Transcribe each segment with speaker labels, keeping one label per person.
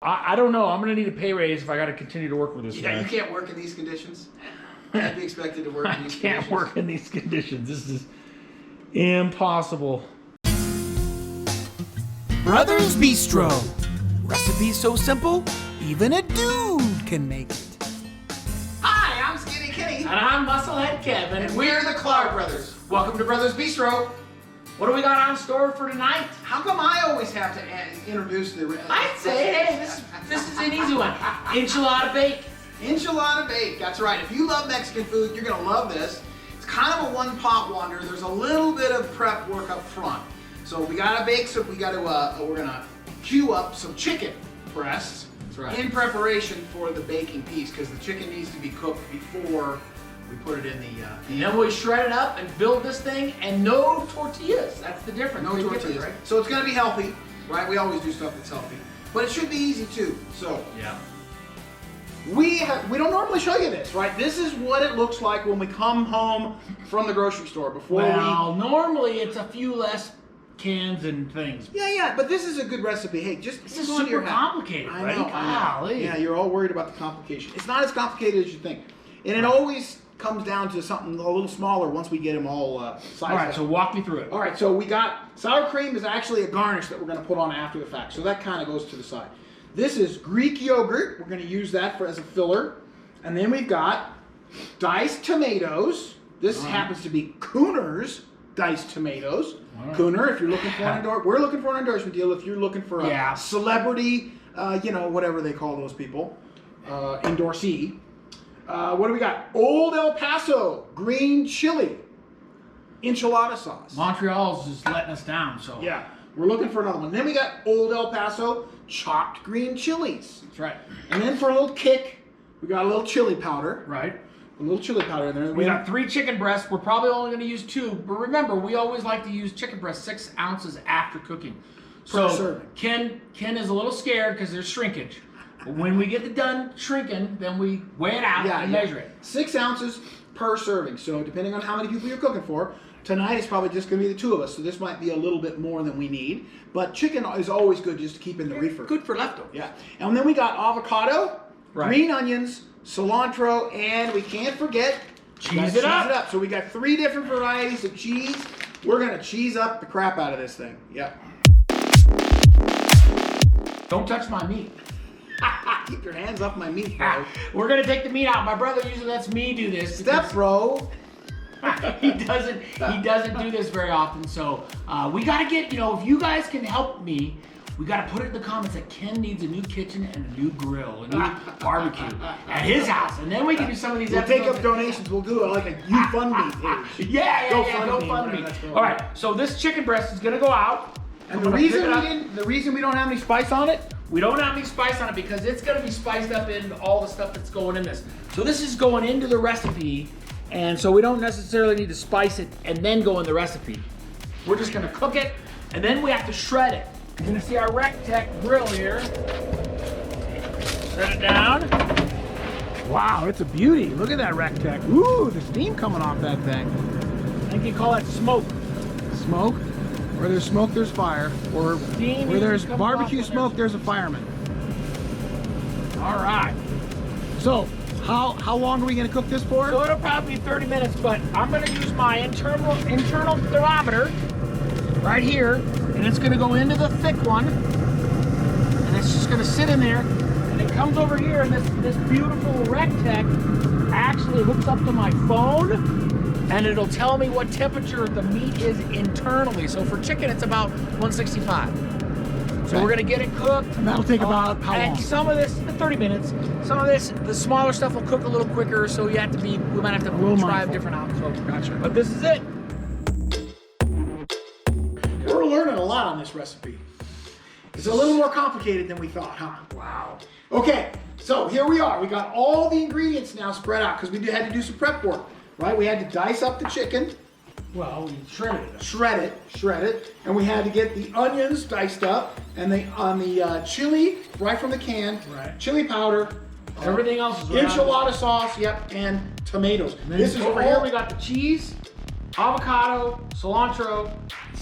Speaker 1: I don't know. I'm going to need a pay raise if I got to continue to work with this guy.
Speaker 2: Yeah, you can't work in these conditions. Can't be expected to work in these conditions.
Speaker 1: Can't work in these conditions. This is impossible.
Speaker 3: Brothers Bistro. Recipes so simple, even a dude can make it.
Speaker 2: Hi, I'm Skinny Kenny.
Speaker 1: And I'm Musclehead Kevin.
Speaker 2: And we're the Klar brothers. Welcome to Brothers Bistro.
Speaker 1: What do we got on store for tonight?
Speaker 2: How come I always have to introduce the...
Speaker 1: I'd say, hey, this is an easy one. Enchilada bake.
Speaker 2: Enchilada bake, that's right. If you love Mexican food, you're gonna love this. It's kind of a one-pot wonder. There's a little bit of prep work up front. So we gotta bake some, we're gonna queue up some chicken breasts.
Speaker 1: That's right.
Speaker 2: In preparation for the baking piece, because the chicken needs to be cooked before we put it in the...
Speaker 1: And then we shred it up and build this thing, and no tortillas. That's the difference.
Speaker 2: No tortillas. Right? So it's gonna be healthy, right? We always do stuff that's healthy. But it should be easy too, so.
Speaker 1: Yeah.
Speaker 2: We don't normally show you this, right? This is what it looks like when we come home from the grocery store before
Speaker 1: normally it's a few less cans and things.
Speaker 2: Yeah, but this is a good recipe. Hey, just
Speaker 1: this is super complicated, right?
Speaker 2: I know. Yeah, you're all worried about the complication. It's not as complicated as you think. And it always comes down to something a little smaller once we get them all sized up.
Speaker 1: All right, so walk me through it.
Speaker 2: All right, so we got sour cream is actually a garnish that we're going to put on after the fact. So that kind of goes to the side. This is Greek yogurt. We're going to use that as a filler. And then we've got diced tomatoes. This happens to be Cooner's diced tomatoes. Cooner, if you're looking for an endorsement, we're looking for an endorsement deal. If you're looking for a celebrity, whatever they call those people, endorsee. What do we got? Old El Paso green chili enchilada sauce.
Speaker 1: Montreal's just letting us down, so.
Speaker 2: Yeah, we're looking for another one. Then we got Old El Paso chopped green chilies.
Speaker 1: That's right.
Speaker 2: And then for a little kick, we got a little chili powder.
Speaker 1: Right.
Speaker 2: A little chili powder in there.
Speaker 1: We got 3 chicken breasts. We're probably only going to use 2. But remember, we always like to use chicken breasts 6 ounces after cooking. So Ken is a little scared because there's shrinkage. But when we get it done shrinking, then we weigh it out and measure it.
Speaker 2: 6 ounces per serving. So depending on how many people you're cooking for, tonight it's probably just going to be the 2 of us. So this might be a little bit more than we need. But chicken is always good just to keep in the reefer.
Speaker 1: Good for leftovers.
Speaker 2: Yeah. And then we got avocado, green onions, cilantro, and we can't forget
Speaker 1: cheese it up.
Speaker 2: So we got 3 different varieties of cheese. We're going to cheese up the crap out of this thing. Yep.
Speaker 1: Don't touch my meat.
Speaker 2: Keep your hands off my meat, bro.
Speaker 1: We're going to take the meat out. My brother usually lets me do this.
Speaker 2: Step, bro.
Speaker 1: He doesn't do this very often. So we got to get, if you guys can help me, we got to put it in the comments that Ken needs a new kitchen and a new grill, a new barbecue at his house. And then we can do some of these episodes.
Speaker 2: We'll take up donations. We'll do like a GoFundMe page.
Speaker 1: Yeah, GoFundMe. All right, so this chicken breast is going to go out.
Speaker 2: And the reason we don't have any spice on it,
Speaker 1: we don't have any spice on it because it's going to be spiced up in all the stuff that's going in this. So this is going into the recipe, and so we don't necessarily need to spice it and then go in the recipe. We're just going to cook it, and then we have to shred it. You're going to see our Rectech grill here. Set it down. Wow, it's a beauty. Look at that Rectech. Ooh, the steam coming off that thing. I think you call that smoke.
Speaker 2: Smoke? Where there's smoke, there's fire. Or where there's barbecue smoke, there's a fireman.
Speaker 1: All right.
Speaker 2: So, how long are we going to cook this for?
Speaker 1: So it'll probably be 30 minutes, but I'm going to use my internal thermometer right here, and it's going to go into the thick one, and it's just going to sit in there, and it comes over here, and this beautiful Rectech actually hooks up to my phone, and it'll tell me what temperature the meat is internally. So for chicken, it's about 165. So we're gonna get it cooked.
Speaker 2: And that'll take about how long?
Speaker 1: And some of this, 30 minutes. Some of this, the smaller stuff will cook a little quicker. So we might have to try different options.
Speaker 2: Gotcha.
Speaker 1: But this is it.
Speaker 2: We're learning a lot on this recipe. It's a little more complicated than we thought, huh?
Speaker 1: Wow.
Speaker 2: Okay, so here we are. We got all the ingredients now spread out because we had to do some prep work. Right, we had to dice up the chicken.
Speaker 1: Well, we shredded it.
Speaker 2: Shred it, and we had to get the onions diced up, and the chili right from the can.
Speaker 1: Right.
Speaker 2: Chili powder.
Speaker 1: Everything else is right.
Speaker 2: Enchilada sauce, and tomatoes.
Speaker 1: And then this is over here. We got the cheese, avocado, cilantro,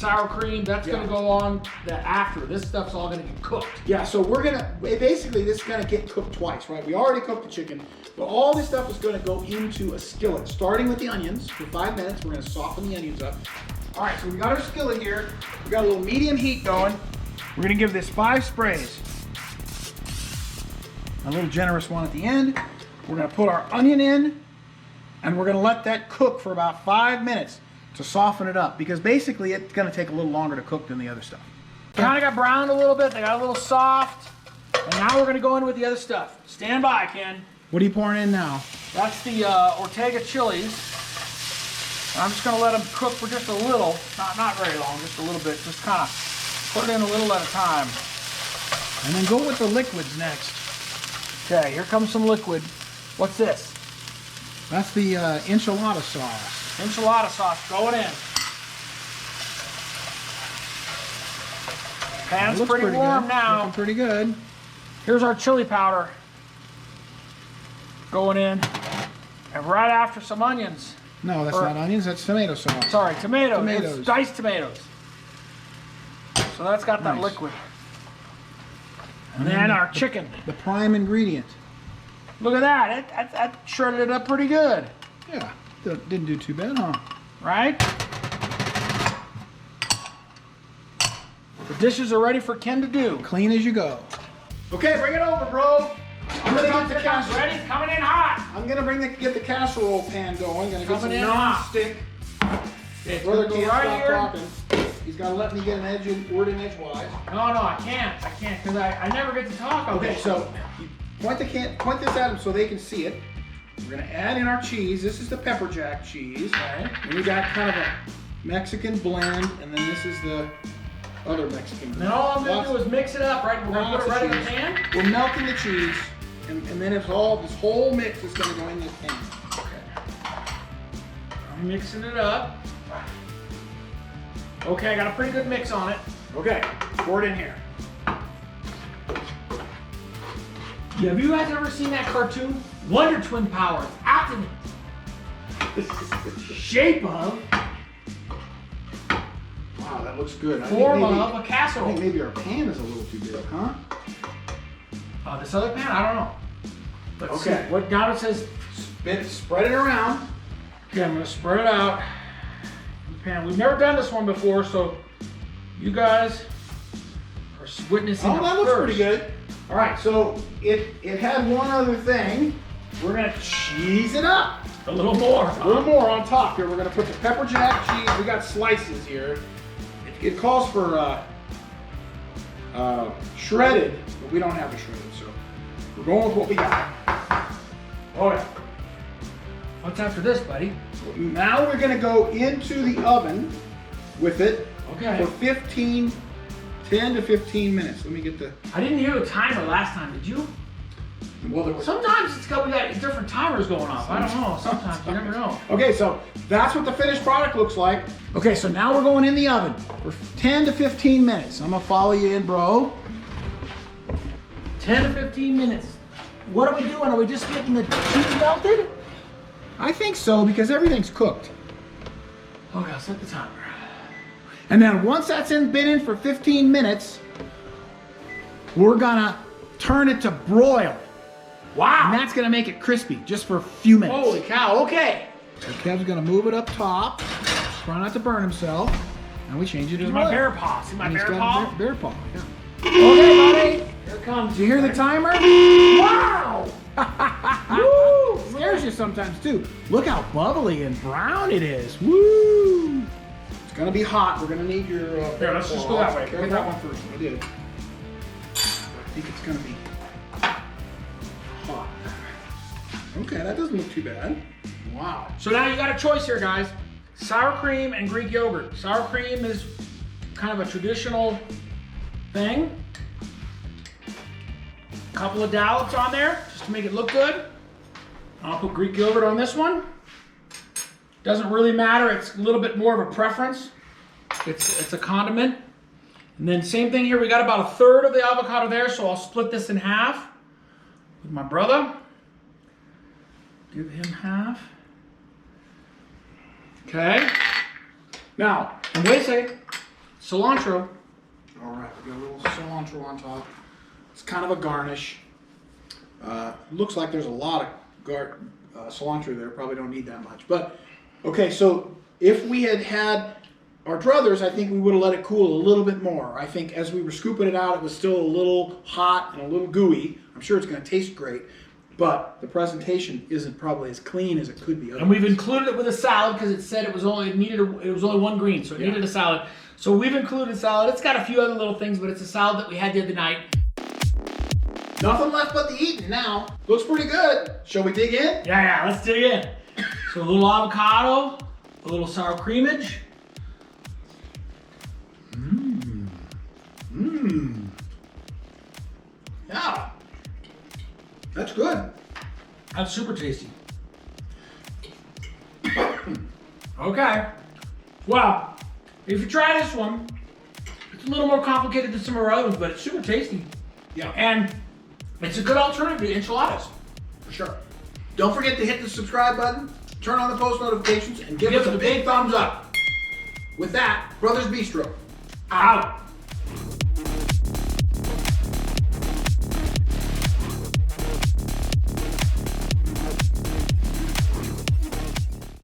Speaker 1: sour cream, that's gonna go on the after. This stuff's all gonna get cooked.
Speaker 2: Yeah, so we're gonna, basically this is gonna get cooked twice, right? We already cooked the chicken, but all this stuff is gonna go into a skillet, starting with the onions for 5 minutes. We're gonna soften the onions up. All right, so we got our skillet here. We got a little medium heat going. We're gonna give this 5 sprays. A little generous one at the end. We're gonna put our onion in, and we're gonna let that cook for about 5 minutes to soften it up, because basically it's gonna take a little longer to cook than the other stuff.
Speaker 1: Kind of got browned a little bit, they got a little soft, and now we're gonna go in with the other stuff. Stand by, Ken.
Speaker 2: What are you pouring in now?
Speaker 1: That's the Ortega chilies. I'm just gonna let them cook for just a little, not very long, just a little bit. Just kind of put it in a little at a time.
Speaker 2: And then go with the liquids next.
Speaker 1: Okay, here comes some liquid. What's this?
Speaker 2: That's the enchilada sauce.
Speaker 1: Enchilada sauce going in. Pan's
Speaker 2: Looks
Speaker 1: pretty warm
Speaker 2: good.
Speaker 1: now.
Speaker 2: Looking pretty good.
Speaker 1: Here's our chili powder going in. And right after some onions.
Speaker 2: No, that's not onions, that's tomato sauce.
Speaker 1: Sorry, tomatoes.
Speaker 2: Tomatoes.
Speaker 1: It's diced tomatoes. So that's got that
Speaker 2: Nice.
Speaker 1: liquid. And then our chicken.
Speaker 2: The prime ingredient.
Speaker 1: Look at that. That shredded it up pretty good.
Speaker 2: Yeah, didn't do too bad, huh?
Speaker 1: Right? The dishes are ready for Ken to do.
Speaker 2: Clean as you go. Okay, bring it over, bro. I'm gonna get the casserole.
Speaker 1: Ready? Coming in hot.
Speaker 2: I'm gonna get the casserole pan going. Gonna get some
Speaker 1: Coming in hot.
Speaker 2: non-stick.
Speaker 1: It's
Speaker 2: Brother
Speaker 1: gonna go
Speaker 2: can't
Speaker 1: right
Speaker 2: stop
Speaker 1: here.
Speaker 2: talking. He's gotta let me get an word in edgewise.
Speaker 1: No, I can't, because I never get to talk on
Speaker 2: Okay,
Speaker 1: this.
Speaker 2: so you point this at them so they can see it. We're gonna add in our cheese. This is the pepper jack cheese.
Speaker 1: Okay.
Speaker 2: And we got kind of a Mexican blend, and then this is the other Mexican blend.
Speaker 1: And then all I'm gonna do is mix it up, right? We're gonna put it right in the pan.
Speaker 2: We're melting the cheese, and then this whole mix is gonna go in this pan.
Speaker 1: I'm mixing it up. Okay, I got a pretty good mix on it.
Speaker 2: Okay, pour it in here.
Speaker 1: Yeah, have you guys ever seen that cartoon? Wonder Twin Powers, Optimus. Shape of,
Speaker 2: Wow, that looks good.
Speaker 1: form of a
Speaker 2: I
Speaker 1: casserole.
Speaker 2: think maybe our pan is a little too big, huh?
Speaker 1: This other pan, I don't know. Let's
Speaker 2: Okay.
Speaker 1: see. What now it says,
Speaker 2: Spread it around.
Speaker 1: okay, I'm gonna spread it out. in the pan. We've never done this one before, so you guys are witnessing
Speaker 2: Oh,
Speaker 1: it
Speaker 2: that looks
Speaker 1: first.
Speaker 2: pretty good. All right, so it had one other thing. We're gonna cheese it up.
Speaker 1: A little more.
Speaker 2: A little more on top here. We're gonna put the pepper jack cheese. We got slices here. It calls for shredded, but we don't have a shredded, so we're going with what we got.
Speaker 1: Oh yeah. What's after this, buddy?
Speaker 2: Now we're gonna go into the oven with it
Speaker 1: Okay.
Speaker 2: for 10 to 15 minutes. Let me get the,
Speaker 1: I didn't hear the timer last time, did you?
Speaker 2: well, there was,
Speaker 1: Sometimes we got different timers going off. I don't know. Sometimes you never know.
Speaker 2: okay, so that's what the finished product looks like. Okay, so now we're going in the oven for 10 to 15 minutes. I'm gonna follow you in, bro.
Speaker 1: 10 to 15 minutes. What are we doing? Are we just getting the cheese melted?
Speaker 2: I think so, because everything's cooked.
Speaker 1: Okay, I'll set the timer.
Speaker 2: And then once that's been in for 15 minutes, we're gonna turn it to broil.
Speaker 1: Wow.
Speaker 2: And that's gonna make it crispy, just for a few minutes.
Speaker 1: Holy cow, okay.
Speaker 2: So Kev's gonna move it up top, try not to burn himself, and we change it to
Speaker 1: Here's my
Speaker 2: broil.
Speaker 1: bear paw. See my
Speaker 2: And he's
Speaker 1: bear
Speaker 2: got a
Speaker 1: paw?
Speaker 2: Bear paw, yeah.
Speaker 1: Okay, buddy. Here it comes.
Speaker 2: Did you hear the timer?
Speaker 1: Wow.
Speaker 2: Woo! Scares you sometimes too. Look how bubbly and brown it is. Woo! It's gonna be hot. We're gonna need your.
Speaker 1: Here, let's just go that way.
Speaker 2: Get that one first. I did. I think it's gonna be hot. Okay, that doesn't look too bad. Wow.
Speaker 1: So now you got a choice here, guys. Sour cream and Greek yogurt. Sour cream is kind of a traditional thing. A couple of dollops on there just to make it look good. I'll put Greek yogurt on this one. Doesn't really matter. It's a little bit more of a preference. It's a condiment. And then same thing here. We got about a third of the avocado there, so I'll split this in half with my brother. Give him half. Okay.
Speaker 2: Now,
Speaker 1: And wait a second. cilantro.
Speaker 2: All right, we got a little cilantro on top. It's kind of a garnish. Looks like there's a lot of cilantro there. Probably don't need that much. But, okay, so if we had had our druthers, I think we would have let it cool a little bit more. I think as we were scooping it out, it was still a little hot and a little gooey. I'm sure it's going to taste great, but the presentation isn't probably as clean as it could be.
Speaker 1: And we've included it with a salad because it said it was only one green, so it needed a salad. So we've included salad. It's got a few other little things, but it's a salad that we had the other night.
Speaker 2: Nothing left but the eating now. Looks pretty good. Shall we dig in?
Speaker 1: Yeah, let's dig in. So a little avocado, a little sour creamage.
Speaker 2: Yeah. That's good.
Speaker 1: That's super tasty. Okay. Well, if you try this one, it's a little more complicated than some of our other ones, but it's super tasty.
Speaker 2: Yeah.
Speaker 1: And it's a good alternative to enchiladas.
Speaker 2: For sure. Don't forget to hit the subscribe button, turn on the post notifications, and give us a big thumbs up. With that, Brothers Bistro.
Speaker 1: Out.